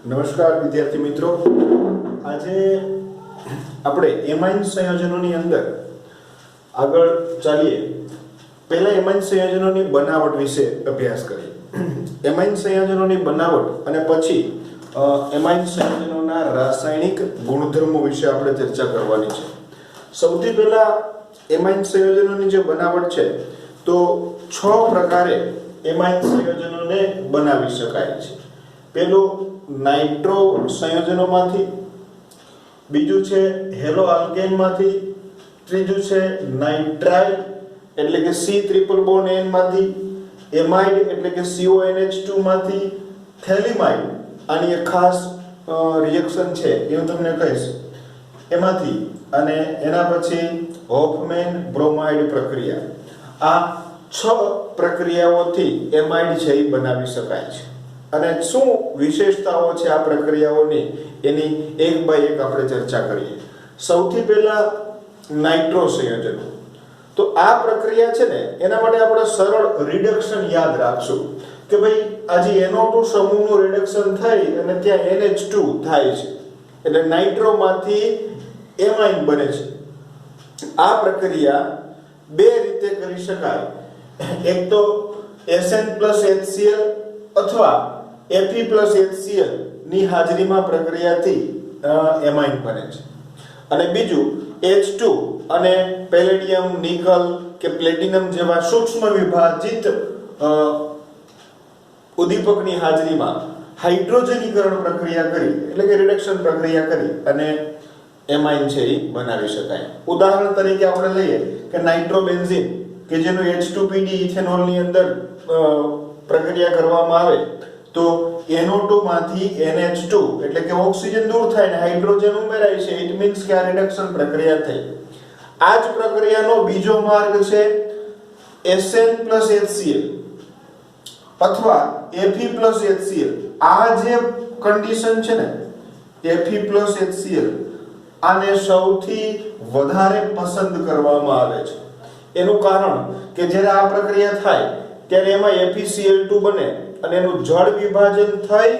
નમસ્કાર વિદ્યાર્થી મિત્રો, આજે આપણે એમાઇન સંયોજનોની અંદર આગળ ચાલીએ. પહેલા એમાઇન સંયોજનોની બનાવટ વિશે અભ્યાસ કરીએ. એમાઇન સંયોજનોની બનાવટ અને પછી એમાઇન સંયોજનોના રાસાયણિક ગુણધર્મો વિશે આપણે ચર્ચા કરવાની છે. સૌથી પહેલા એમાઇન સંયોજનોની જે બનાવટ છે તો 6 પ્રકારે એમાઇન સંયોજનોને બનાવી શકાય છે. પહેલું નાઇટ્રો સંયોજનોમાંથી, બીજું છે હેલો આલ્કેનમાંથી, ત્રીજું છે નાઇટ્રાઇલ એટલે કે C ટ્રિપલ બોન્ડ N માંથી, એમાઇડ એટલે કે CONH2 માંથી, થેલિમાઇડ આની એક ખાસ રિએક્શન છે એ હું તમને કહીશ એમાંથી, અને એના પછી હોફમેન બ્રોમાઇડ પ્રક્રિયા. આ 6 પ્રક્રિયાઓથી એમાઇડ છે એ બનાવી શકાય છે. અને શું વિશેષતાઓ છે આ પ્રક્રિયાઓની એની એક બાય એક આપણે ચર્ચા કરીએ. સૌથી પહેલા નાઇટ્રો સંયોજનો. તો આ પ્રક્રિયા છે ને એના માટે આપણે સરળ રિડક્શન યાદ રાખશું કે ભાઈ આજે NO2 સમૂહનું રિડક્શન થઈ અને ત્યાં NH2 થાય છે એટલે નાઇટ્રોમાંથી એમાઇન બને છે. આ પ્રક્રિયા બે રીતે કરી શકાય. એક તો SN+HCl અથવા Fe+HCl ની હાજરીમાં પ્રક્રિયાથી એમાઇન બને છે, અને બીજું H2 અને પેલેડિયમ, નિકલ કે પ્લેટિનમ જેવા સૂક્ષ્મ વિભાજિત ઉદ્દીપકની હાજરીમાં હાઇડ્રોજનીકરણ પ્રક્રિયા કરી એટલે કે રિડક્શન પ્રક્રિયા કરી અને એમાઇન છે એ બનાવી શકાય. ઉદાહરણ તરીકે આપણે લઈએ કે નાઇટ્રોબેન્ઝીન કે જેનું H2PD ઇથેનોલ ની અંદર પ્રક્રિયા કરવામાં આવે તો NO2 માંથી NH2 એટલે કે ઓક્સિજન દૂર થાય ને હાઇડ્રોજન ઉમેરાય છે. ઇટ મીન્સ કે આ રિડક્શન પ્રક્રિયા થઈ. આ જ પ્રક્રિયાનો બીજો માર્ગ છે SN+HCl અથવા Fe+HCl. આ જે કન્ડિશન છે ને Fe+HCl આને સૌથી વધારે પસંદ કરવામાં આવે છે. એનું કારણ કે જ્યારે આ પ્રક્રિયા થાય ત્યારે એમાં FeCl2 બને અને એનું જળ વિભાજન થઈ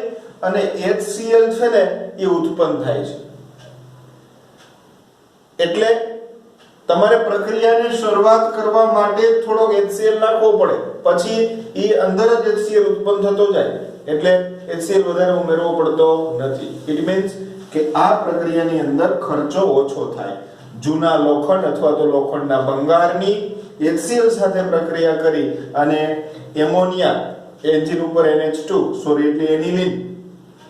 અને HCl છે ને એ ઉત્પન્ન થાય છે. એટલે તમારે પ્રક્રિયાની શરૂઆત કરવા માટે થોડોક HCl નાખવો પડે, પછી એ અંદર જ HCl ઉત્પન્ન થતો જાય એટલે HCl વધારે ઉમેરવો પડતો નથી. ઇટ મીન્સ કે આ પ્રક્રિયાની અંદર ખર્ચો ઓછો થાય. જૂના લોખંડ અથવા તો લોખંડના ભંગારની HCl સાથે પ્રક્રિયા કરી અને એમોનિયા એન્જિન ઉપર NH2 એટલે એનિલિન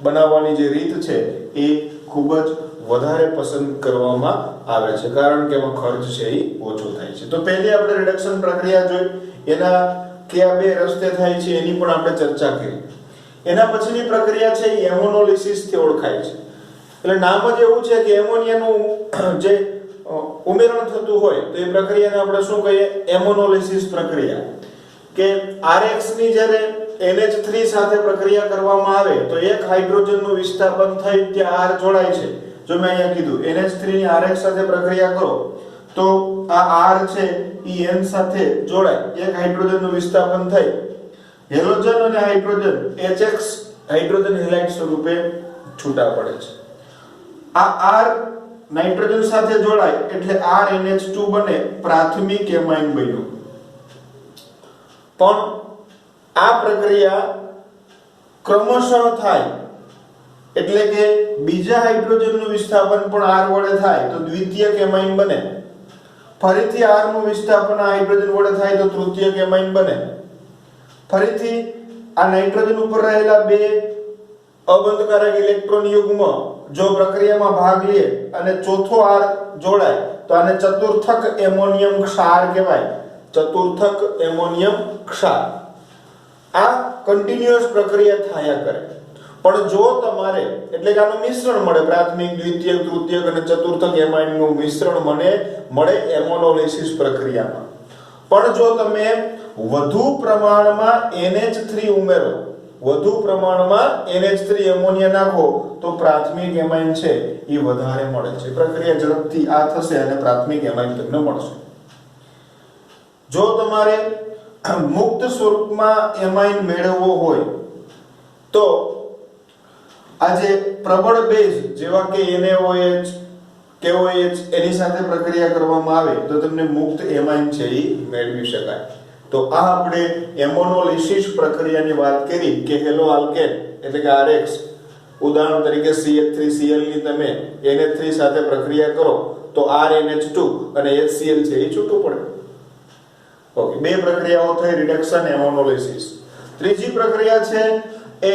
બનાવવાની જે રીત છે એ ખૂબ જ વધારે પસંદ કરવામાં આવે છે, કારણ કે એમાં ખર્ચ છે એ ઓછો થાય છે. તો પહેલી આપણે રિડક્શન પ્રક્રિયા જોઈ, એના કયા બે રસ્તે થાય છે એની પણ આપણે ચર્ચા કરી. એના પછીની પ્રક્રિયા છે એ એમોનોલિસિસ થી ઓળખાય છે. એટલે નામ જ એવું છે કે એમોનિયાનું જે ઉમેરણ થતું હોય તો એ પ્રક્રિયાને આપણે શું કહીએ? એમોનોલિસિસ પ્રક્રિયા. કે RH ની જ્યારે NH3 સાથે પ્રક્રિયા કરવામાં આવે તો એક હાઇડ્રોજનનું વિસ્થાપન થઈ ત્યાં R જોડાય છે. જો મેં અહીંયા કીધું NH3 ની RH સાથે પ્રક્રિયા કરો તો આ R છે એ N સાથે જોડાય, એક હાઇડ્રોજનનું વિસ્થાપન થઈ હેલોજન અને હાઇડ્રોજન HX હાઇડ્રોજન હેલાઇડ સ્વરૂપે છૂટા પડે છે. આ R નાઇટ્રોજન સાથે જોડાય એટલે RNH2 બને, પ્રાથમિક એમાઇન બન્યું. પણ આ પ્રક્રિયા ક્રમશઃ થાય એટલે કે બીજા હાઇડ્રોજનનું વિસ્થાપન પણ R વડે થાય તો દ્વિતીયક એમાઇન બને. ફરીથી R નું વિસ્થાપન આ હાઇડ્રોજન વડે થાય તો તૃતીયક એમાઇન બને. ફરીથી આ નાઇટ્રોજન ઉપર રહેલા બે અબંધકારક ઇલેક્ટ્રોન યુગ્મ જો પ્રક્રિયામાં ભાગ લે અને ચોથો R જોડાય તો આને ચતુર્થક એમોનિયમ ક્ષાર કહેવાય. ચતુર્થક એમોનિયમ ક્ષાર. આ કન્ટિન્યુઅસ પ્રક્રિયા થયા કરે. પણ જો તમારે એટલે કે આનું મિશ્રણ મળે, પ્રાથમિક, દ્વિતીયક, તૃતીયક અને ચતુર્થક એમાઇનનું મિશ્રણ મળે એમોનોલિસિસ પ્રક્રિયામાં. પણ જો તમે વધુ પ્રમાણમાં NH3 ઉમેરો, વધુ પ્રમાણમાં NH3 એમોનિયા નાખો તો પ્રાથમિક એમાઇન છે એ વધારે મળે છે. પ્રક્રિયા ઝડપથી આ થશે અને પ્રાથમિક એમાઇન તમને મળશે. જો તમારે મુક્ત સ્વરૂપમાં એમાઇન મેળવવો હોય તો આ જે પ્રબળ બેઝ જેવા કે NaOH KOH એની સાથે પ્રક્રિયા કરવામાં આવે તો તમને મુક્ત એમાઇન છે એ મેળવી શકાય. તો આ આપણે એમોનોલિસિસ પ્રક્રિયાની વાત કરી કે હેલો આલ્કેન એટલે કે RX ઉદાહરણ તરીકે CH3Cl ની તમે NH3 સાથે પ્રક્રિયા કરો તો RNH2 અને HCl છે એ છૂટું પડે. ઓકે, બે પ્રક્રિયાઓ થઈ રિડક્શન એમોનોલિસિસ. ત્રીજી પ્રક્રિયા છે એ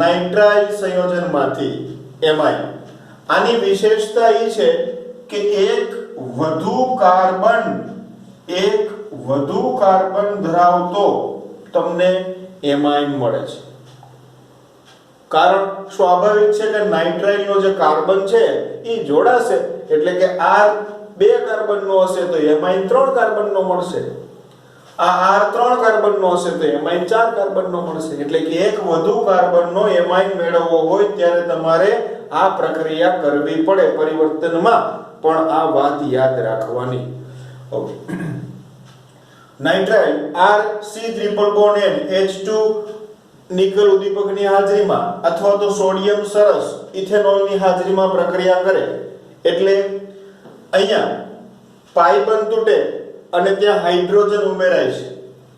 નાઇટ્રાઇલ સંયોજનમાંથી એમાઇન. આની વિશેષતા એ છે કે એક વધુ કાર્બન ધરાવતો તમને એમાઇન મળે છે. કારણ સ્વાભાવિક છે કે નાઇટ્રાઇલ નો જે કાર્બન છે એ જોડાશે એટલે કે R 2 કાર્બન નો હશે તો એમાઇન 3 કાર્બન નો મળશે. આ R 3 કાર્બન નો હશે તો એમાઇન 4 કાર્બન નો મળશે. એટલે કે એક વધુ કાર્બન નો એમાઇન મેળવવો હોય ત્યારે તમારે આ પ્રક્રિયા કરવી પડે પરિવર્તનમાં, પણ આ વાત યાદ રાખવાની. Okay, nitrile RC triple bond N H2 nickel ઉદ્દીપકની હાજરીમાં અથવા તો સોડિયમ સરસ ઇથેનોલની હાજરીમાં પ્રક્રિયા કરે એટલે અહીંયા પાઈ બંધ તૂટે અને ત્યાં હાઇડ્રોજન ઉમેરાય છે.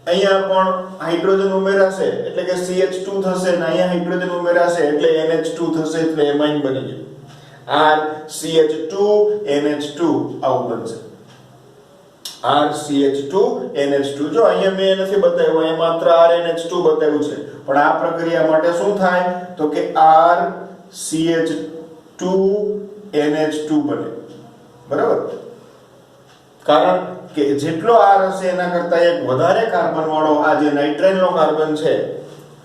અહીંયા પણ હાઇડ્રોજન ઉમેરાશે એટલે કે CH2 થશે અને અહીંયા હાઇડ્રોજન ઉમેરાશે એટલે NH2 થશે એટલે એમાઇન બની ગયું. RCH2 NH2 આવું બનશે. RCH2 NH2. જો અહીંયા મેં નથી બતાવ્યું, અહીંયા માત્ર RNH2 બતાવ્યું છે, પણ આ પ્રક્રિયા માટે શું થાય તો કે RCH2 NH2 બને. બરાબર? કારણ કે જેટલો R હશે એના કરતા એક વધારે કાર્બન વાળો આ જે નાઇટ્રાઇલ નો કાર્બન છે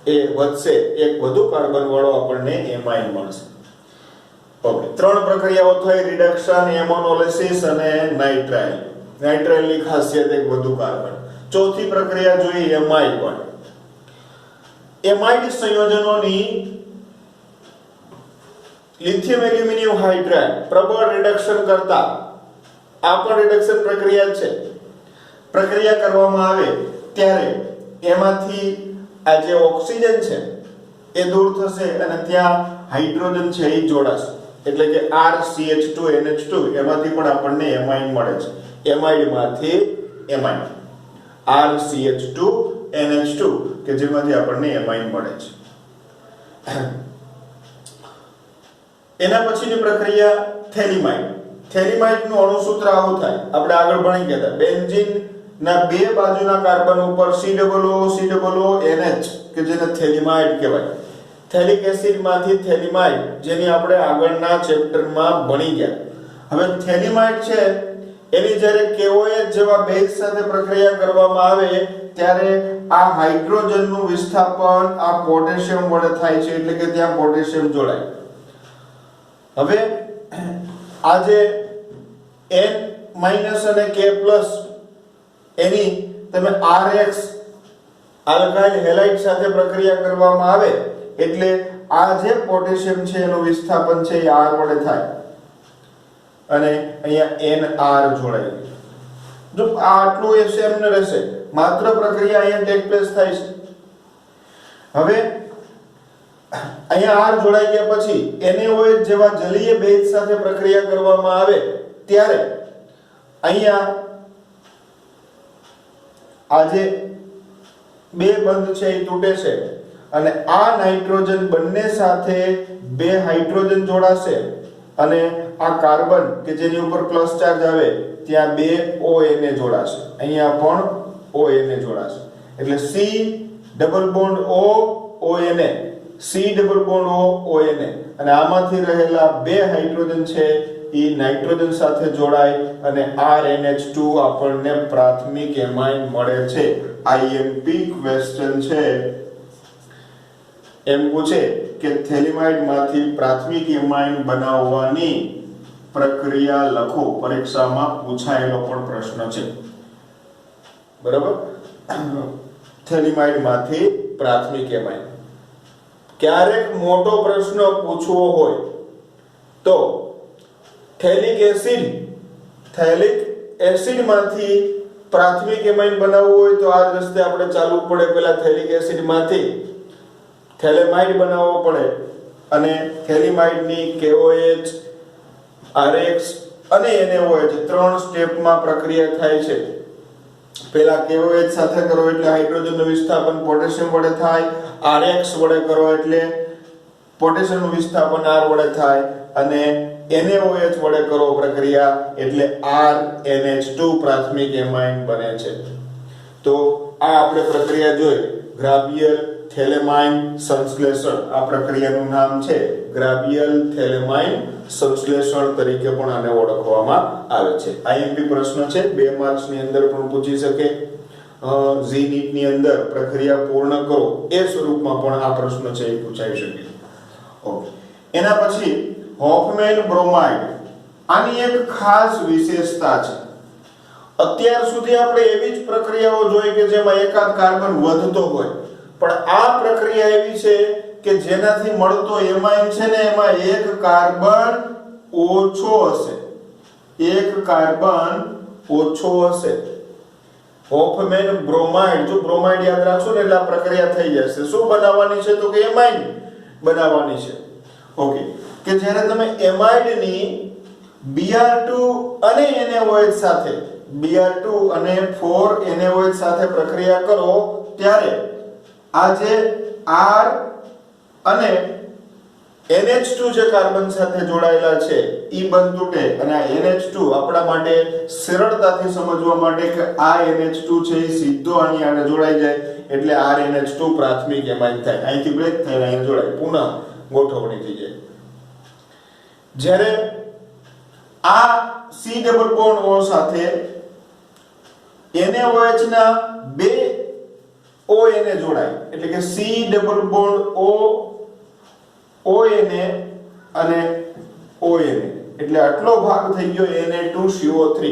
એ વધશે, એક વધુ કાર્બન વાળો આપણને એમાઇન મળશે. ઓકે, ત્રણ પ્રક્રિયાઓ થઈ રિડક્શન, એમોનોલિસિસ અને નાઇટ્રાઇલ. નાઇટ્રાઇલ ની ખાસિયત એક વધુ કાર્બન. ચોથી પ્રક્રિયા જોઈએ એમાઇડ વાળી. એમાઇડ સંયોજનોની લિથિયમ એલ્યુમિનિયમ હાઇડ્રાઇડ પ્રબળ રિડક્શન કરતા આ પણ રિડક્શન પ્રક્રિયા છે. પ્રક્રિયા કરવામાં આવે ત્યારે એમાંથી આ જે ઓક્સિજન છે એ દૂર થશે અને ત્યાં હાઇડ્રોજન છે એ જોડાશે એટલે કે RCH2 NH2 એમાંથી પણ આપણને એમાઇન મળે છે. એમાઇડમાંથી એમાઇન RCH2 NH2 કે જેમાંથી આપણને એમાઇન મળે છે. એના પછીની પ્રક્રિયા થેલિમાઇડ. થેલિમાઇડ નું અણુસૂત્ર આવું થાય, આપણે આગળ ભણી ગયા હતા. બેન્ઝીન ના બે બાજુના કાર્બન ઉપર COO NH કે જેને થેલિમાઇડ કહેવાય. થેલિક એસિડ માંથી થેલિમાઇડ જેની આપણે આગળના ચેપ્ટરમાં ભણી ગયા. હવે થેલિમાઇડ છે એની જ્યારે KOH જેવા બેઝ સાથે પ્રક્રિયા કરવામાં આવે ત્યારે આ હાઇડ્રોજનનું વિસ્થાપન આ પોટેશિયમ વડે થાય છે એટલે કે ત્યાં પોટેશિયમ જોડાય. હવે આ જે N- અને K+ એની તમે RX આલ્કાઇલ હેલાઇડ સાથે પ્રક્રિયા કરવામાં આવે એટલે આ જે પોટેશિયમ છે એનું વિસ્થાપન છે એ R વડે થાય અને અહીંયા NR જોડાય. જો આ આટલું એ સેમ ન રહેશે, માત્ર પ્રક્રિયા અહીંયા ટેક પ્લેસ થાય છે. હવે અહીંયા R જોડાઈ ગયા પછી NaOH જેવા જલીય બેઝ સાથે પ્રક્રિયા કરવામાં આવે ત્યારે અહીંયા આ જે બે બંધ છે એ તૂટે છે અને આ નાઇટ્રોજન બંને સાથે બે હાઇડ્રોજન જોડાશે અને આ કાર્બન કે જેની ઉપર પ્લસ ચાર્જ આવે ત્યાં બે ONA જોડાશે. અહીંયા પણ ONA જોડાશે એટલે C double bond O ONA C double bond O ONA અને આમાંથી રહેલા બે હાઇડ્રોજન છે એ નાઇટ્રોજન સાથે જોડાય અને RNH2 આપણને પ્રાથમિક એમાઇન મળે છે. IMP ક્વેશ્ચન છે, એમ પૂછે કે થેલિમાઇડ માંથી પ્રાથમિક એમાઇન બનાવવાની પ્રક્રિયા લખો. પરીક્ષામાં પૂછાયેલો પણ પ્રશ્ન છે. બરાબર? થેલિમાઇડ માંથી પ્રાથમિક એમાઇન. ક્યારેક મોટો પ્રશ્ન પૂછવો હોય તો થેલિક એસિડ માંથી પ્રાથમિક એમાઇન બનાવવું હોય તો આ રસ્તે આપણે ચાલવું પડે. પહેલા થેલિક એસિડ માંથી થેલેમાઇડ બનાવવો પડે અને થેલિમાઇડની KOH, RX અને NaOH ત્રણ સ્ટેપમાં પ્રક્રિયા થાય છે. પહેલા KOH સાથે કરો એટલે હાઇડ્રોજનનું વિસ્થાપન પોટેશિયમ વડે થાય, RX વડે કરો એટલે પોટેશિયમનું વિસ્થાપન R વડે થાય અને NaOH વડે કરો પ્રક્રિયા એટલે RNH2 પ્રાથમિક એમાઇન બને છે. તો આ આપણે પ્રક્રિયા જોઈ ગ્રાબિયલ થેલેમાઇન સંશ્લેષણ. આ પ્રક્રિયાનું નામ છે ગ્રાબિયલ થેલેમાઇન સંશ્લેષણ તરીકે પણ આને ઓળખવામાં આવે છે. IMP પ્રશ્ન છે, 2 માર્ક્સ ની અંદર પણ પૂછી શકે. જી નીટ ની અંદર પ્રક્રિયા પૂર્ણ કરો એ સ્વરૂપમાં પણ આ પ્રશ્ન છે એ પૂછાઈ શકે. ઓકે, એના પછી હોફમેન બ્રોમાઇડ. આની એક ખાસ વિશેષતા છે. અત્યાર સુધી આપણે એવી જ પ્રક્રિયાઓ જોઈ કે જેમાં એકાદ કાર્બન વધતો હોય, પણ આ પ્રક્રિયા એવી છે કે જેનાથી મળતો એમાઇન છે ને એમાં એક કાર્બન ઓછો હશે. એક કાર્બન ઓછો હશે. હોફમેન બ્રોમાઇડ, જો બ્રોમાઇડ યાદ રાખશો ને એટલે આ પ્રક્રિયા થઈ જશે. શું બનાવવાની છે તો કે એમાઇન બનાવવાની છે. ઓકે, કે જ્યારે તમે એમાઇડની Br2 અને NaOH સાથે Br2 અને 4 NaOH સાથે પ્રક્રિયા કરો ત્યારે આ જે R અને NH2 જે કાર્બન સાથે જોડાયેલા છે ઈ બંધ તૂટે અને આ NH2 આપણા માટે સરળતાથી સમજવા માટે કે આ NH2 છે એ સીધો આની આને જોડાઈ જાય એટલે RNH2 પ્રાથમિક એમાઇન થાય. અહીંથી બ્રેક થઈને અહીં જોડાય, પુનઃ ગોઠવણી થઈ જાય. જ્યારે આ C ડબલ બોન્ડ O સાથે NaOH ના બે ONA જોડાય એટલે કે C double bond O ONA અને ONA એટલે આટલો ભાગ થઈ ગયો Na2CO3.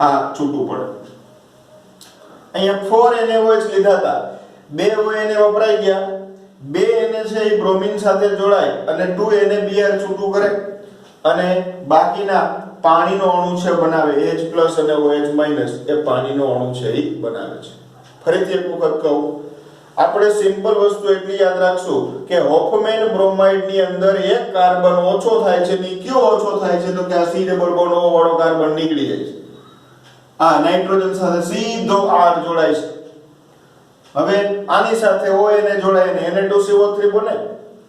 આ છૂટું પડે. અહીંયા 4 NaOH લીધા હતા, 2 ONA વપરાઈ ગયા, 2 Na છે એ બ્રોમિન સાથે જોડાય અને 2 NaBr છૂટું કરે અને બાકીના પાણીનો અણુ છે બનાવે H+ અને OH- એ પાણીનો અણુ છે એ બનાવે છે. ફરીથી એક વખત કહું, આપણે સિમ્પલ વસ્તુ એટલી યાદ રાખશું કે હોફમેન બ્રોમાઇડ ની અંદર એક કાર્બન ઓછો થાય છે. ની કયો ઓછો થાય છે તો કે આ C ડબલ બોન્ડ O વાળો કાર્બન નીકળી જાય છે. આ નાઇટ્રોજન સાથે સીધો R જોડાય છે. હવે આની સાથે ONA જોડાય ને Na2CO3 બને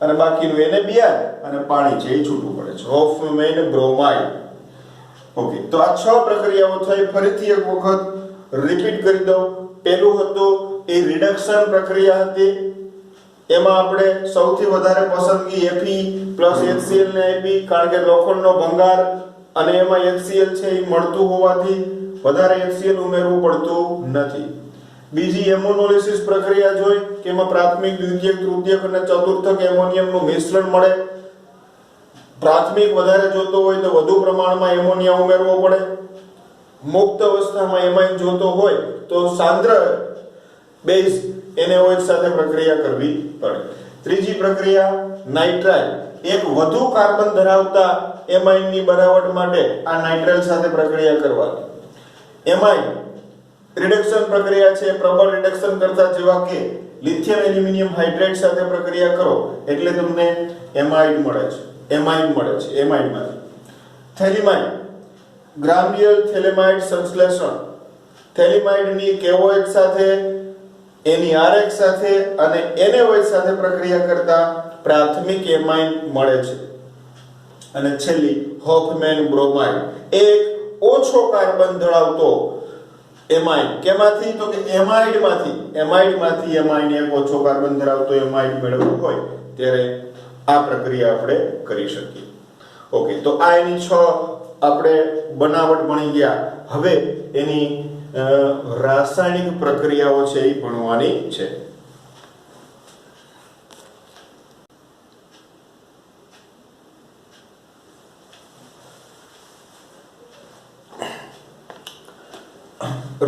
અને બાકીનું NaBr અને પાણી છે એ છૂટું પડે છે. Hofmann bromide. ઓકે, તો આ 6 પ્રક્રિયાઓ થઈ. ફરીથી એક વખત રિપીટ કરી દઉં. પહેલું હતું એ રિડક્શન પ્રક્રિયા હતી. એમાં આપણે સૌથી વધારે પસંદગી Fe + HCl ને આપી કારણ કે લોખંડનો ભંગાર અને એમાં HCl છે એ મળતું હોવાથી વધારે HCl ઉમેરવું પડતું નથી. બીજી એમોનોલિસિસ પ્રક્રિયા જોઈ કે એમાં પ્રાથમિક, દ્વિતીયક, તૃતીયક અને ચતુર્થક એમોનિયમનું મિશ્રણ મળે. પ્રાથમિક વધારે જોતો હોય તો વધુ પ્રમાણમાં એમોનિયા ઉમેરવો પડે. મુક્ત અવસ્થામાં એમાઇન જોતો હોય તો સાંદ્ર બેઝ NaOH સાથે પ્રક્રિયા કરવી પડે. ત્રીજી પ્રક્રિયા નાઇટ્રાઇલ. એક વધુ કાર્બન ધરાવતા એમાઇનની બનાવટ માટે આ નાઇટ્રાઇલ સાથે પ્રક્રિયા કરવાની. એમાઇન રિડક્શન પ્રક્રિયા છે, પ્રબળ રિડક્શન કરતા જેવા કે લિથિયમ એલ્યુમિનિયમ હાઇડ્રેટ સાથે પ્રક્રિયા કરો એટલે તમને એમાઇડ મળે છે. એમાઇડમાં થેલિમાઇડ, ગ્રામ્બિયલ થેલેમાઇડ સંશ્લેષણ. થેલિમાઇડની KOH સાથે, એની RX સાથે અને NaOH સાથે પ્રક્રિયા કરતા પ્રાથમિક એમાઇન મળે છે. અને છેલ્લી હોફમેન બ્રોમાઇડ, એક ઓછો કાર્બન ધરાવતો એમાઇન. કેમાંથી તો કે એમાઇડમાંથી એમાઇન એક ઓછો કાર્બન ધરાવતો એમાઇડ મેળવવો હોય ત્યારે આ પ્રક્રિયા આપણે કરી શકીએ. ઓકે, તો આ એની 6 આપણે બનાવટ ભણી ગયા. હવે એની રાસાયણિક પ્રક્રિયાઓ છે એ ભણવાની છે.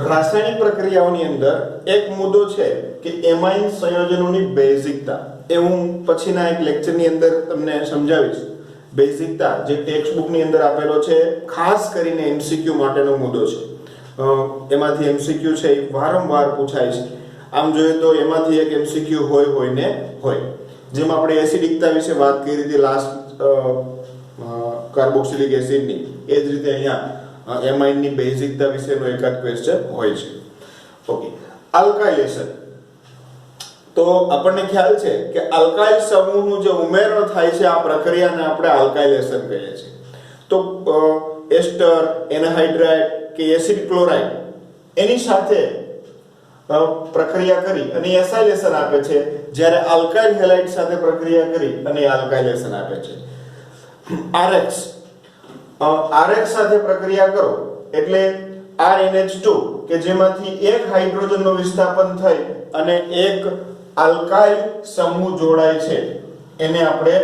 રાસાયણિક પ્રક્રિયાઓની અંદર એક મુદ્દો છે કે એમાઇન સંયોજનોની બેઝિકતા. એ હું પછીના એક લેક્ચરની અંદર તમને સમજાવીશ. બેઝિકતા જે ટેક્સ્ટ બુક ની અંદર આપેલો છે, ખાસ કરીને MCQ માટેનો મુદ્દો છે. એમાંથી MCQ છે એ વારંવાર પૂછાય છે. આમ જોઈએ તો એમાંથી એક MCQ હોય ને હોય. જેમ આપણે એસિડિકતા વિશે વાત કરી હતી લાસ્ટ કાર્બોક્સિલિક એસિડની, એ જ રીતે અહીંયા એમાઇનની બેઝિકતા વિશેનો એકાદ ક્વેશ્ચન હોય છે. Okay, alkylation. તો આપણને ખ્યાલ છે કે આલ્કાઇલ સમૂહનું જે ઉમેરણ થાય છે આ પ્રક્રિયાને આપણે આલ્કાઇલેશન કહીએ છીએ. તો એસ્ટર, એનહાઇડ્રાઇડ કે એસિડ ક્લોરાઇડ એની સાથે પ્રક્રિયા કરી અને એસાઇલેશન આપે છે, જ્યારે આલ્કાઇલ હેલાઇડ સાથે પ્રક્રિયા કરી અને આલ્કાઇલેશન આપે છે. આરએક્સ સાથે પ્રક્રિયા કરો એટલે RNH2 કે જેમાંથી એક હાઇડ્રોજનનું વિસ્થાપન થઈ અને એક આલ્કાઇલ સમૂહ જોડાય છે એને આપણે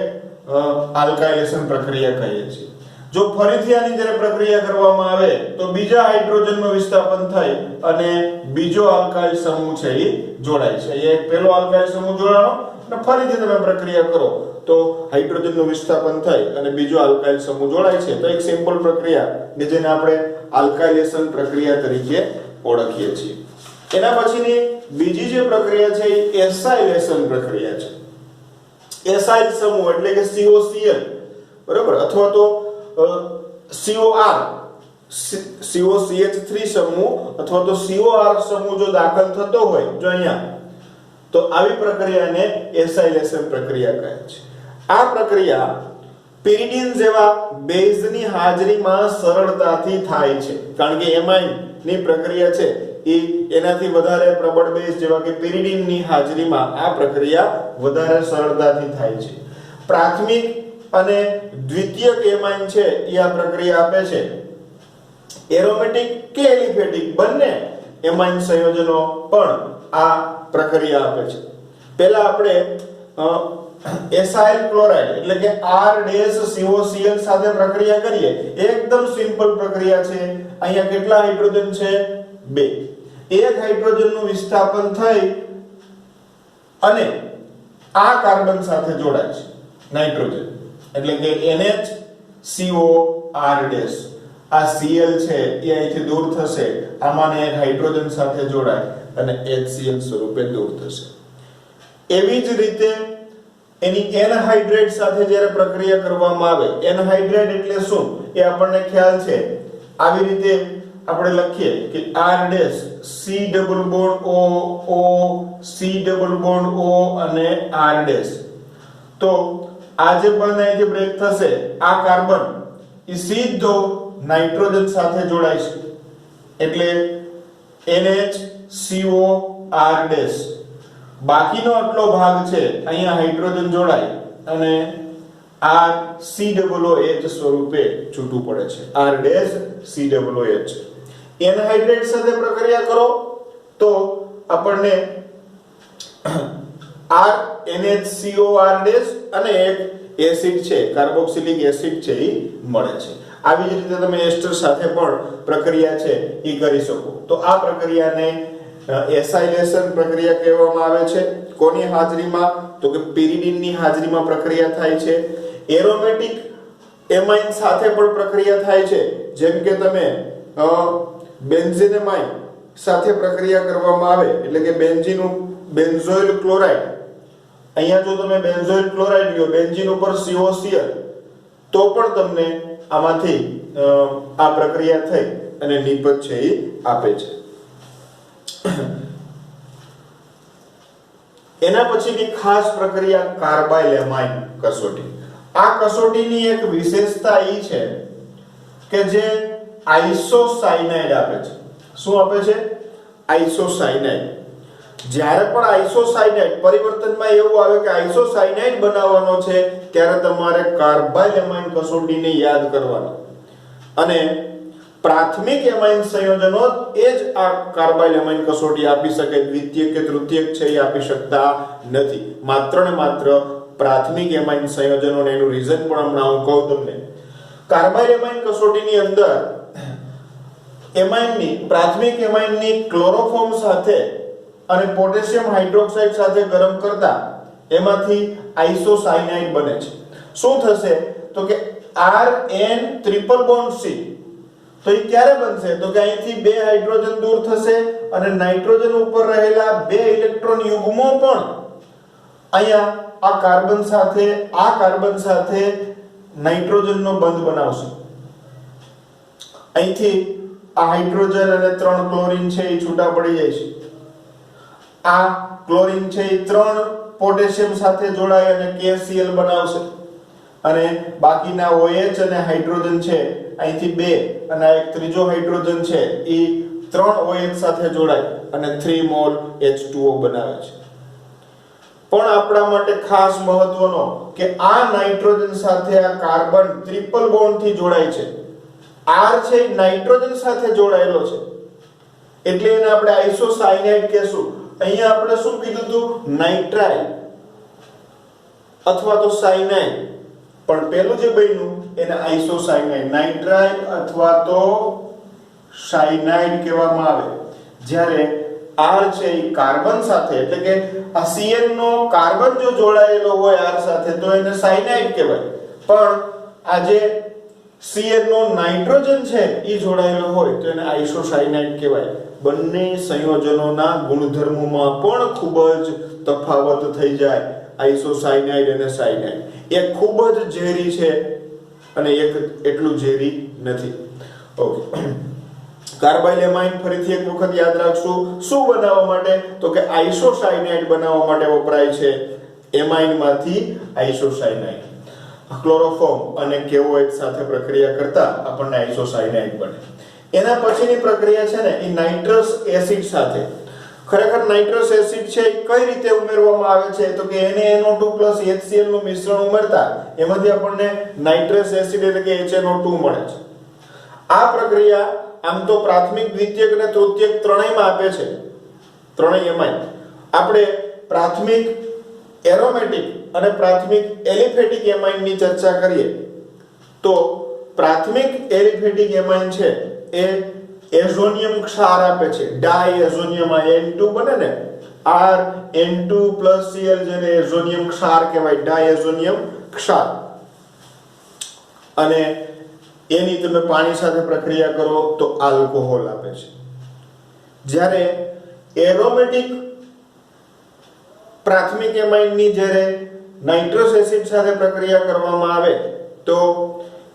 આલ્કાઇલેશન પ્રક્રિયા કહીએ છીએ. જો ફરીથી આની જ્યારે પ્રક્રિયા કરવામાં આવે તો બીજા હાઇડ્રોજનનું વિસ્થાપન થાય અને બીજો આલ્કાઇલ સમૂહ છે એ જોડાય છે. એક પહેલો આલ્કાઇલ સમૂહ જોડાણો અને ફરીથી તમે પ્રક્રિયા કરો તો હાઇડ્રોજનનું વિસ્થાપન થાય અને બીજો આલ્કાઇલ સમૂહ જોડાય છે. તો એક સિમ્પલ પ્રક્રિયા કે જેને આપણે આલ્કાઇલેશન પ્રક્રિયા તરીકે ઓળખીએ છીએ. એના પછીની બીજી જે પ્રક્રિયા છે એ એસાઇલેશન પ્રક્રિયા છે. એસાઇલ સમૂહ એટલે કે COCl બરાબર, અથવા તો COR COCH3 સમૂહ અથવા તો COR સમૂહ જો દાખલ થતો હોય જો અહીંયા, તો આવી પ્રક્રિયાને એસાઇલેશન પ્રક્રિયા કહે છે. આ પ્રક્રિયા પેરિડીન જેવા બેઝની હાજરીમાં સરળતાથી થાય છે, કારણ કે એમાઇન ની પ્રક્રિયા છે એ એનાથી વધારે પ્રબળ બેઝ જેવા કે પેરિડીનની હાજરીમાં આ પ્રક્રિયા વધારે સરળતાથી થાય છે. પ્રાથમિક અને દ્વિતીયક એમાઇન છે એ આ પ્રક્રિયા આપે છે. એરોમેટિક કે એલિફેટિક બંને એમાઇન સંયોજનો પણ આ પ્રક્રિયા આપે છે. પહેલા આપણે એસાઇલ ક્લોરાઇડ એટલે કે R-COCl સાથે પ્રક્રિયા કરીએ. એકદમ સિમ્પલ પ્રક્રિયા છે. અહીંયા કેટલા હાઇડ્રોજન છે? 2. એક હાઇડ્રોજનનું વિસ્થાપન થઈ અને આ કાર્બન સાથે જોડાય છે નાઇટ્રોજન, એટલે કે NHCOR'. આ Cl છે એ અહીંથી દૂર થશે, આમાંને એક હાઇડ્રોજન સાથે જોડાય અને HCl સ્વરૂપે દૂર થશે. એવી જ રીતે એની એનહાઇડ્રેટ સાથે જ્યારે પ્રક્રિયા કરવામાં આવે, એનહાઇડ્રેટ એટલે શું એ આપણને ખ્યાલ છે. આવી રીતે આપણે લખીએ કે R' C double bond O O C double bond O અને R'. તો આ જે બંધ અહીંથી બ્રેક થશે, આ કાર્બન એ સીધો નાઇટ્રોજન સાથે જોડાય છે એટલે NHCOR'. બાકીનો આટલો ભાગ છે અહીંયા હાઇડ્રોજન જોડાય અને RCOOH સ્વરૂપે છૂટું પડે છે. R'(COOH). એનહાઇડ્રેટ સાથે પ્રક્રિયા કરો તો આપણને NHCOR' અને એક એસિડ છે કાર્બોક્સિલિક એસિડ છે એ મળે છે. આવી જ રીતે તમે એસ્ટર સાથે પણ પ્રક્રિયા છે એ કરી શકો. તો આ પ્રક્રિયાને એસાઇલેશન પ્રક્રિયા કહેવામાં આવે છે. કોની હાજરીમાં? તો કે પેરિડીનની હાજરીમાં પ્રક્રિયા થાય છે. એરોમેટિક એમાઇન સાથે પણ પ્રક્રિયા થાય છે, જેમ કે તમે બેન્ઝીનમાઇન સાથે પ્રક્રિયા કરવામાં આવે એટલે કે બેન્ઝોઇલ ક્લોરાઇડ. અહીંયા જો તમે બેન્ઝોઇલ ક્લોરાઇડ લ્યો, બેન્ઝીન ઉપર COCl, તો પણ તમને આમાંથી આ પ્રક્રિયા થઈ અને નિપજ છે એ આપે છે. એના પછીની ખાસ પ્રક્રિયા કાર્બાઇલ એમાઇન કસોટી. આ કસોટીની એક વિશેષતા એ છે કે જે આઇસોસાયનાઇડ આપે છે. શું આપે છે? આઇસોસાયનાઇડ. જ્યારે પણ આઇસોસાયનાઇડ પરિવર્તનમાં એવું આવે કે આઇસોસાયનાઇડ બનાવવાનો છે ત્યારે તમારે કાર્બાઇલ એમાઇન કસોટીને યાદ કરવાની. અને પ્રાથમિક એમાઇન સંયોજનો એ જ આ કાર્બાઇલ એમાઇન કસોટી આપી શકે, દ્વિતીયક કે તૃતીયક છે એ આપી શકતા નથી. માત્ર ને માત્ર પ્રાથમિક એમાઇન સંયોજનો. એનું રીઝન પણ હમણાં હું કહું તમને. કાર્બાઇલ એમાઇન કસોટીની અંદર એમાઇનની પ્રાથમિક એમાઇનની ક્લોરોફોર્મ સાથે અને પોટેશિયમ હાઇડ્રોક્સાઇડ સાથે ગરમ કરતા એમાંથી આઇસોસાયનાઇડ બને છે. શું થશે? તો કે RN ટ્રિપલ બોન્ડ C. તો એ ક્યારે બનશે? તો કે અહીંથી 2 હાઇડ્રોજન દૂર થશે અને નાઇટ્રોજન ઉપર રહેલા 2 ઇલેક્ટ્રોન યુગ્મો પણ અહીંયા આ કાર્બન સાથે નાઇટ્રોજનનો બંધ બનાવશે. અહીંથી આ હાઇડ્રોજન અને 3 ક્લોરીન છે એ છૂટા પડી જાય છે. આ ક્લોરીન છે એ 3 પોટેશિયમ સાથે જોડાય અને KCl બનાવશે અને બાકીના OH અને હાઇડ્રોજન છે અહીંથી 2 અને આ એક ત્રીજો હાઇડ્રોજન છે એ 3 OH સાથે જોડાય અને 3 મોલ H2O બનાવે છે. પણ આપણા માટે ખાસ મહત્વનો કે આ નાઇટ્રોજન સાથે આ કાર્બન ટ્રિપલ બોન્ડ થી જોડાય છે. R છે નાઇટ્રોજન સાથે જોડાયેલો છે એટલે એને આપણે આઇસોસાયનાઇડ કહેશું. અહીંયા આપણે શું કીધું હતું? નાઇટ્રાઇલ અથવા તો સાયનાઇડ, પણ પેલું જે બન્યું એને આઇસોસાયનાઇડ, નાઇટ્રાઇલ અથવા તો સાયનાઇડ કહેવામાં આવે. જ્યારે R છે એ કાર્બન સાથે એટલે કે આ Cn નો કાર્બન જો જોડાયેલો હોય R સાથે તો એને સાયનાઇડ કહેવાય. પણ આ જે Cn નો નાઇટ્રોજન છે એ જોડાયેલો હોય તો એને આઇસોસાયનાઇડ કહેવાય. બંને સંયોજનોના ગુણધર્મોમાં પણ ખૂબ જ તફાવત થઈ જાય. આઇસોસાયનાઇડ અને સાયનાઇડ એક ખૂબ જ ઝેરી છે અને એક એટલું ઝેરી નથી. ઓકે, કાર્બાઇલેમાઇન ફરીથી એક વખત યાદ રાખશું. શું બનાવવા માટે? તો કે આઇસોસાયનાઇડ બનાવવા માટે વપરાય છે. એમાઇન માંથી આઇસોસાયનાઇડ. ક્લોરોફોર્મ અને KOH સાથે પ્રક્રિયા કરતા આપણને આઇસોસાયનાઇડ બને. એના પછીની પ્રક્રિયા છે ને એ નાઇટ્રસ એસિડ સાથે. ખરેખર નાઇટ્રસ એસિડ છે એ કઈ રીતે ઉમેરવામાં આવે છે? તો કે NaNO2 HCl નું મિશ્રણ ઉમેરતા એમાંથી આપણને નાઇટ્રસ એસિડ એટલે કે HNO2 મળે છે. આ પ્રક્રિયા આમ તો પ્રાથમિક, દ્વિતીયક અને તૃતીયક ત્રણેયમાં આપે છે. ત્રણેય એમાઇન. આપણે પ્રાથમિક એરોમેટિક અને પ્રાથમિક એલિફેટિક એમાઇન ની ચર્ચા કરીએ તો પ્રાથમિક એલિફેટિક એમાઇન છે એ એઝોનિયમ ક્ષાર આપે છે. ડાયએઝોનિયમ N2 બને ને, RN2+Cl જેને એઝોનિયમ ક્ષાર કહેવાય, ડાયએઝોનિયમ ક્ષાર. અને એની તમે પાણી સાથે પ્રક્રિયા કરો તો આલ્કોહોલ આપે છે. જ્યારે એરોમેટિક પ્રાથમિક એમાઇનની જ્યારે નાઇટ્રસ એસિડ સાથે પ્રક્રિયા કરવામાં આવે તો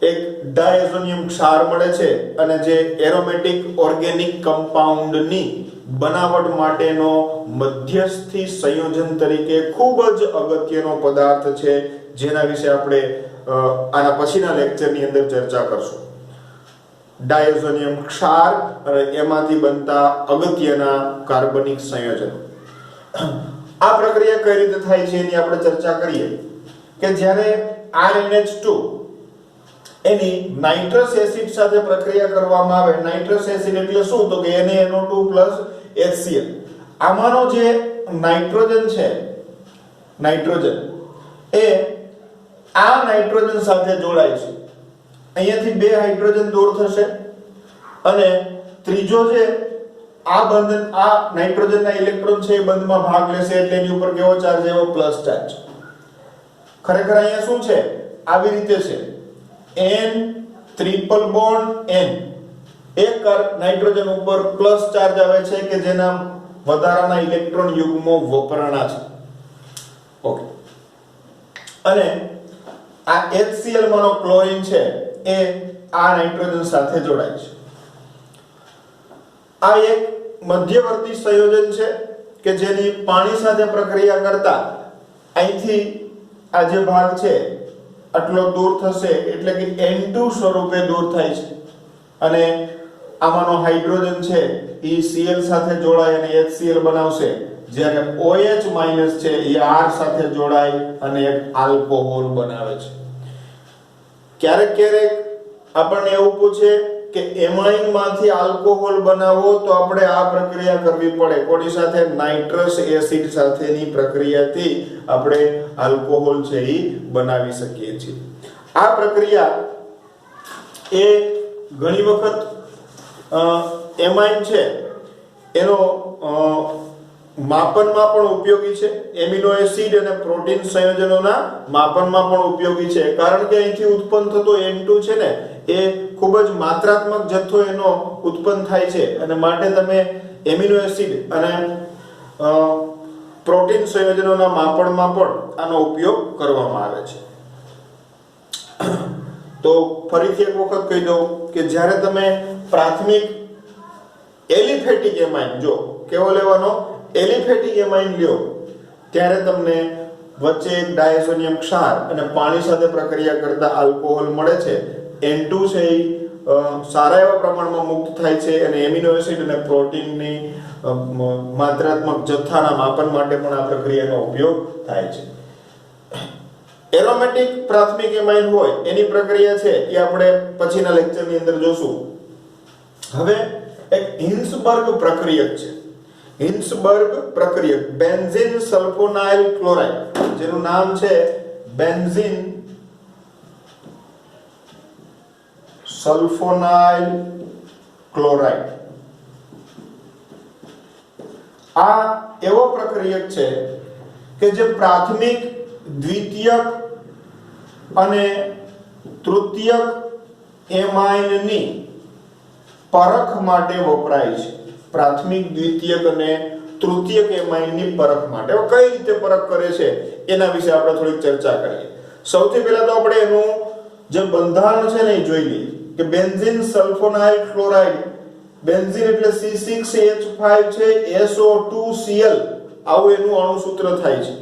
એક ડાયઝોનિયમ ક્ષાર મળે છે અને જે એરોમેટિક ઓર્ગેનિક કમ્પાઉન્ડની બનાવટ માટેનો મધ્યસ્થી સંયોજન તરીકે ખૂબ જ અગત્યનો પદાર્થ છે, જેના વિશે આપણે આના પછીના લેક્ચરની અંદર ચર્ચા કરશું. ડાયઝોનિયમ ક્ષાર અને એમાંથી બનતા અગત્યના કાર્બનિક સંયોજનો. આ પ્રક્રિયા કઈ રીતે થાય છે એની આપણે ચર્ચા કરીએ કે જ્યારે RNH2 એની નાઇટ્રસ એસિડ સાથે પ્રક્રિયા કરવામાં આવે. નાઇટ્રસ એસિડ એટલે શું? તો કે NaNO2 HCl. આમાંનો જે નાઇટ્રોજન છે, નાઇટ્રોજન એ આ નાઇટ્રોજન સાથે જોડાય છે. અહીંયાથી 2 હાઇડ્રોજન દૂર થશે અને ત્રીજો જે આ બંધ, આ નાઇટ્રોજનના ઇલેક્ટ્રોન છે એ બંધમાં ભાગ લેશે એટલે એની ઉપર કેવો ચાર્જ? એવો પ્લસ ચાર્જ. ખરેખર અહીંયા શું છે? આવી રીતે છે. N triple bond N. એક નાઇટ્રોજન ઉપર પ્લસ ચાર્જ આવે છે કે જેના વધારાના ઇલેક્ટ્રોન યુગ્મો વપરાણા છે. ઓકે. અને આ HCl માંનો ક્લોરીન છે એ આ નાઇટ્રોજન સાથે જોડાય છે. આ એક મધ્યવર્તી સંયોજન છે કે જેની પાણી સાથે પ્રક્રિયા કરતા અહીંથી આ જે ભાગ છે આટલો દૂર થશે એટલે કે N2 સ્વરૂપે દૂર થાય છે અને આમાંનો હાઇડ્રોજન છે એ Cl સાથે જોડાય અને HCl બનાવશે. જ્યારે OH- છે એ R સાથે જોડાય અને એક આલ્કોહોલ બનાવે છે. ક્યારેક ક્યારેક આપણને એવું પૂછે કે એમાઇન માંથી આલ્કોહોલ બનાવવો તો આપણે આ પ્રક્રિયા કરવી પડે. કોની સાથે? નાઇટ્રસ એસિડ સાથેની પ્રક્રિયાથી આપણે આલ્કોહોલ છે એ બનાવી શકીએ છીએ. આ પ્રક્રિયા એ ઘણી વખત એમાઇન છે એનો માપનમાં પણ ઉપયોગી છે. એમિનો એસિડ અને પ્રોટીન સંયોજનોના માપનમાં પણ ઉપયોગી છે, કારણ કે અહીંથી ઉત્પન્ન થતો N2 છે ને એ ખૂબ જ માત્રાત્મક જથ્થો એનો ઉત્પન્ન થાય છે અને માટે તમે એમિનો એસિડ અને પ્રોટીન સંયોજનોના માપનમાં પણ આનો ઉપયોગ કરવામાં આવે છે. તો ફરીથી એક વખત કહી દઉં કે જ્યારે તમે પ્રાથમિક એલિફેટિક એમાઇન, જો કેવો લેવાનો, એલિફેટિક એમાઇન લ્યો ત્યારે તમને વચ્ચે એક ડાયઝોનિયમ ક્ષાર અને પાણી સાથે પ્રક્રિયા કરતા આલ્કોહોલ મળે છે. N2 છે એ સારા એવા પ્રમાણમાં મુક્ત થાય છે અને એમિનો એસિડ અને પ્રોટીનની માત્રાત્મક જથ્થાના માપન માટે પણ આ પ્રક્રિયાનો ઉપયોગ થાય છે. એરોમેટિક પ્રાથમિક એમાઇન હોય એની પ્રક્રિયા છે એ આપણે પછીના લેક્ચરની અંદર જોશું. હવે એક હિન્સબર્ગ પ્રક્રિયક છે. હિન્સબર્ગ પ્રક્રિયક બેન્ઝીન સલ્ફોનાઇલ ક્લોરાઇડ, જેનું નામ છે બેન્ઝીન સલ્ફોનાઇલ ક્લોરાઇડ. આ એવો પ્રક્રિયક છે કે જે પ્રાથમિક, દ્વિતીયક અને તૃતીયક એમાઇનની પરખ માટે વપરાય છે. પ્રાથમિક, દ્વિતીયક અને તૃતીયક એમાઇનની પરખ માટે. હવે કઈ રીતે પરખ કરે છે એના વિશે આપણે થોડીક ચર્ચા કરીએ. સૌથી પહેલા તો આપણે એનું જે બંધારણ છે ને એ જોઈ લઈએ કે બેન્ઝીન સલ્ફોનાઇલ ક્લોરાઇડ, બેન્ઝીન એટલે C6H5 છે, SO2Cl આવું એનું અણુસૂત્ર થાય છે.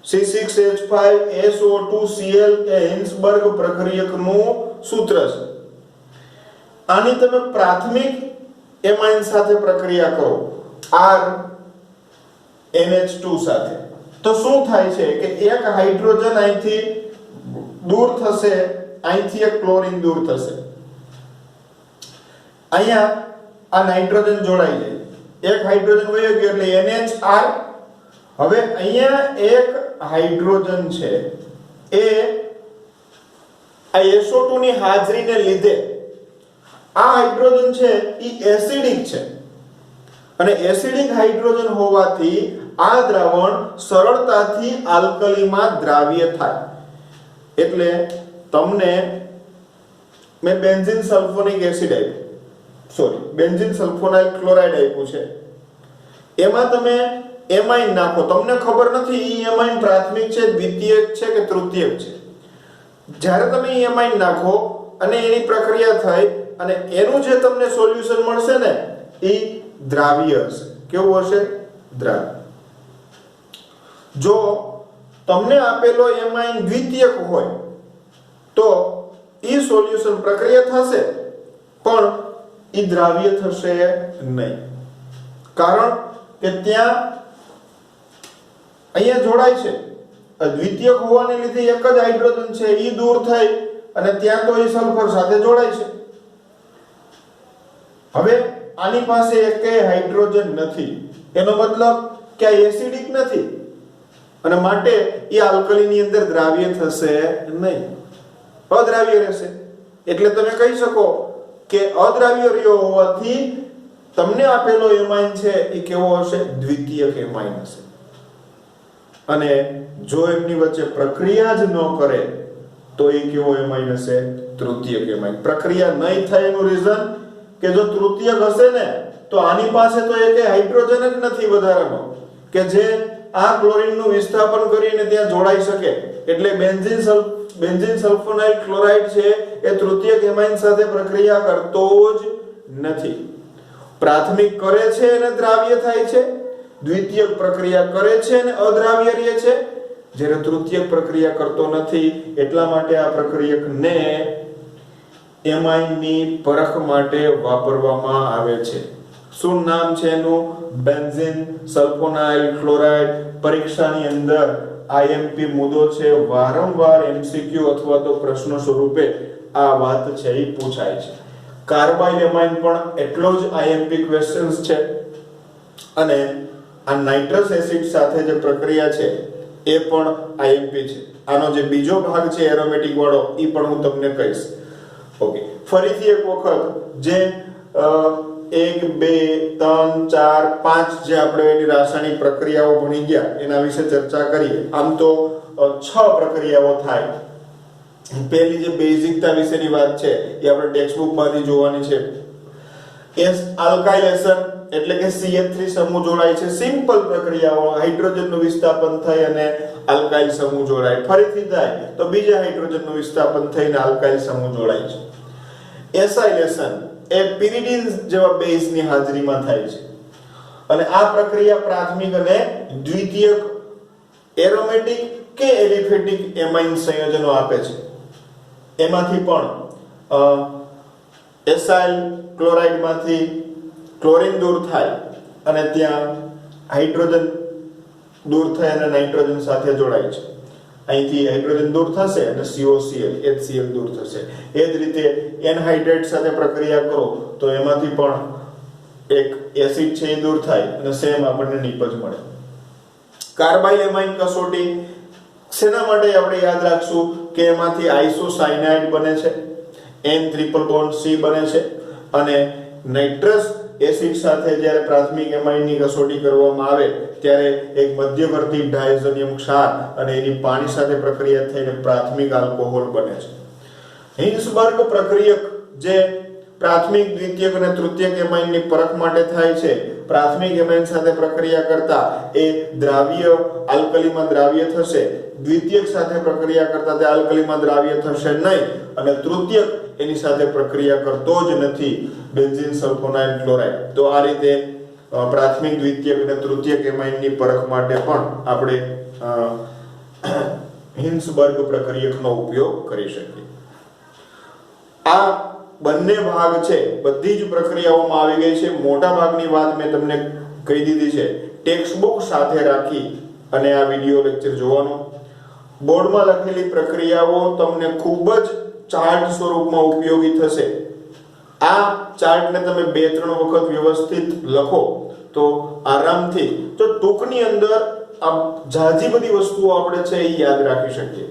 C6H5SO2Cl એ હિન્સબર્ગ પ્રક્રિયકનું સૂત્ર છે. આની તમે પ્રાથમિક એમાઇન સાથે પ્રક્રિયા કરો RNH2 સાથે, તો શું થાય છે કે એક હાઇડ્રોજન અહીંથી દૂર થશે, અહીંથી એક ક્લોરીન દૂર થશે. અહીંયા આ નાઇટ્રોજન જોડાઈ જાય, એક હાઇડ્રોજન વયો ગયો એટલે NHR. હવે અહીંયા એક હાઇડ્રોજન છે એ આ SO2 ની હાજરીને લીધે આ હાઇડ્રોજન છે એ એસિડિક છે અને એસિડિક હાઇડ્રોજન હોવાથી આ દ્રાવણ સરળતાથી આલ્કલીમાં દ્રાવ્ય થાય. એટલે તમને મેં બેન્ઝીન સલ્ફોનિક એસિડ આપ્યું, બેન્ઝીન સલ્ફોનાઇલ ક્લોરાઇડ આપ્યું છે. એમાં તમે એમાઇન નાખો, તમને ખબર નથી ઈ એમાઇન પ્રાથમિક છે, દ્વિતીયક છે કે તૃતીયક છે. જ્યારે તમે ઈ એમાઇન નાખો અને એની પ્રક્રિયા થઈ અને એનું જે તમને સોલ્યુશન મળશે ને એ દ્રાવ્ય હશે. કેવું હશે? દ્રાવ્ય. જો તમને આપેલો એમાઇન દ્વિતીયક હોય તો ઈ સોલ્યુશન પ્રક્રિયા થશે પણ ઈ દ્રાવ્ય થશે નહીં. કારણ કે ત્યાં અહીંયા જોડાય છે, દ્વિતીયક હોવાને લીધે એક જ હાઇડ્રોજન છે ઈ દૂર થઈ અને ત્યાં તો ઈ સલ્ફર સાથે જોડાય છે. હવે આની પાસે એકેય હાઇડ્રોજન નથી, એનો મતલબ કે આ એસિડિક નથી અને માટે એ આલ્કલીની અંદર દ્રાવ્ય થશે નહીં, અદ્રાવ્ય રહેશે. એટલે તમે કહી શકો કે અદ્રાવ્ય રહ્યો હોવાથી તમને આપેલો એમાઇન છે એ કેવો હશે? દ્વિતીયક એમાઇન હશે. અને જો એમની વચ્ચે પ્રક્રિયા જ ન કરે તો એ કેવો એમાઇન હશે? તૃતીયક એમાઇન. પ્રક્રિયા નહીં થાય એનું રીઝન કે જો તૃતીયક હશે ને તો આની પાસે તો એકે હાઇડ્રોજન જ નથી વધારાનો કે જે આ ક્લોરીનનું વિસ્થાપન કરીને ત્યાં જોડાઈ શકે. એટલે બેન્ઝીન સલ્ફોનાઇલ ક્લોરાઇડ છે એ તૃતીયક એમાઇન સાથે પ્રક્રિયા કરતો જ નથી. પ્રાથમિક કરે છે અને દ્રાવ્ય થાય છે, દ્વિતીયક પ્રક્રિયા કરે છે અને અદ્રાવ્ય રહે છે, જ્યારે તૃતીયક પ્રક્રિયા કરતો નથી. એટલા માટે આ પ્રક્રિયકને એમાઇનની પરખ માટે વાપરવામાં આવે છે. શું નામ છે એનું? Benzene sulphonyl chloride. પરીક્ષાની અંદર આઈએમપી મુદ્દો છે, વારંવાર એમસીક્યુ અથવા તો પ્રશ્નો સ્વરૂપે આ વાત છે એ પૂછાય છે. કાર્બાઇલ એમાઇન પણ એટલો જ આઈએમપી ક્વેશ્ચન્સ છે અને આ નાઇટ્રસ એસિડ સાથે જે પ્રક્રિયા છે એ પણ આઈએમપી છે. આનો જે બીજો ભાગ છે એરોમેટિક વાળો એ પણ હું તમને કહીશ. ઓકે, ફરીથી એક વખત જે 1 2 3 4 5 જે આપણે એની રાસાયણિક પ્રક્રિયાઓ ભણી ગયા એના વિશે ચર્ચા કરીએ. આમ તો 6 પ્રક્રિયાઓ થાય. પહેલી જે બેઝિકતા વિશેની વાત છે એ આપણે ટેક્સ્ટ બુક માંથી જોવાની છે. એસ આલ્કાઇલેશન એટલે કે CH3 સમૂહ જોડાય છે, સિમ્પલ પ્રક્રિયાઓ, હાઇડ્રોજનનું વિસ્થાપન થઈ અને આલ્કાઇલ સમૂહ જોડાય, ફરીથી થાય તો બીજા હાઇડ્રોજનનું વિસ્થાપન થઈને આલ્કાઇલ સમૂહ જોડાય છે. એસાઇલેશન એ pyridine જેવા બેઝની હાજરીમાં થાય છે અને આ પ્રક્રિયા પ્રાથમિક અને દ્વિતીયક એરોમેટિક કે એલિફેટિક એમાઇન સંયોજનો આપે છે. એમાંથી પણ એસાઇલ ક્લોરાઇડમાંથી ક્લોરીન દૂર થાય અને ત્યાં હાઇડ્રોજન દૂર થઈ અને નાઇટ્રોજન સાથે જોડાય છે. અહીંથી હાઇડ્રોજન દૂર થશે અને COCl HCl દૂર થશે. એ જ રીતે એનહાઇડ્રેટ સાથે પ્રક્રિયા કરો તો એમાંથી પણ એક એસિડ છે એ દૂર થાય અને સેમ આપણને નિપજ મળે. કાર્બાઇલ એમાઇન કસોટી શેના માટે આપણે યાદ રાખશું કે એમાંથી આઇસોસાયનાઇડ બને છે, N ટ્રિપલ બોન્ડ C બને છે અને નાઇટ્રસ એસિડ સાથે જ્યારે પ્રાથમિક એમાઇનની કસોટી કરવામાં આવે ત્યારે એક મધ્યવર્તી ડાયઝોનિયમ ક્ષાર અને એની પાણી સાથે પ્રક્રિયા થઈને પ્રાથમિક આલ્કોહોલ બને છે. હિન્સબર્ગ પ્રક્રિયક જે પ્રાથમિક દ્વિતીયક અને તૃતીયક એમાઇનની પરખ માટે થાય છે, પ્રાથમિક એમાઇન સાથે પ્રક્રિયા કરતા એ દ્રાવ્ય આલ્કલીમાં દ્રાવ્ય થશે, દ્વિતીયક સાથે પ્રક્રિયા કરતા તે આલ્કલીમાં દ્રાવ્ય થશે નહીં અને તૃતીયક એની સાથે પ્રક્રિયા કરતો જ નથી, બેન્ઝીન સલ્ફોનાઇલ ક્લોરાઇડ. તો આ રીતે પ્રાથમિક દ્વિતીયક અને તૃતીયક એમાઇનની પરખ માટે પણ આપણે હિન્સબર્ગ પ્રક્રિયકનો ઉપયોગ કરી શકીએ. આ બંને ભાગ છે બધી જ પ્રક્રિયાઓમાં આવી ગઈ છે. મોટા ભાગની વાત મેં તમને કહી દીધી છે. ટેક્સ્ટ બુક સાથે રાખી અને આ વિડિયો લેક્ચર જોવાનો. બોર્ડમાં લખેલી પ્રક્રિયાઓ તમને ખૂબ જ ચાર્ટ સ્વરૂપમાં ઉપયોગી થશે. આ ચાર્ટને તમે 2-3 વખત વ્યવસ્થિત લખો તો આરામથી તો ટૂંકની અંદર આ જાજી બધી વસ્તુઓ આપણે છે એ યાદ રાખી શકીએ.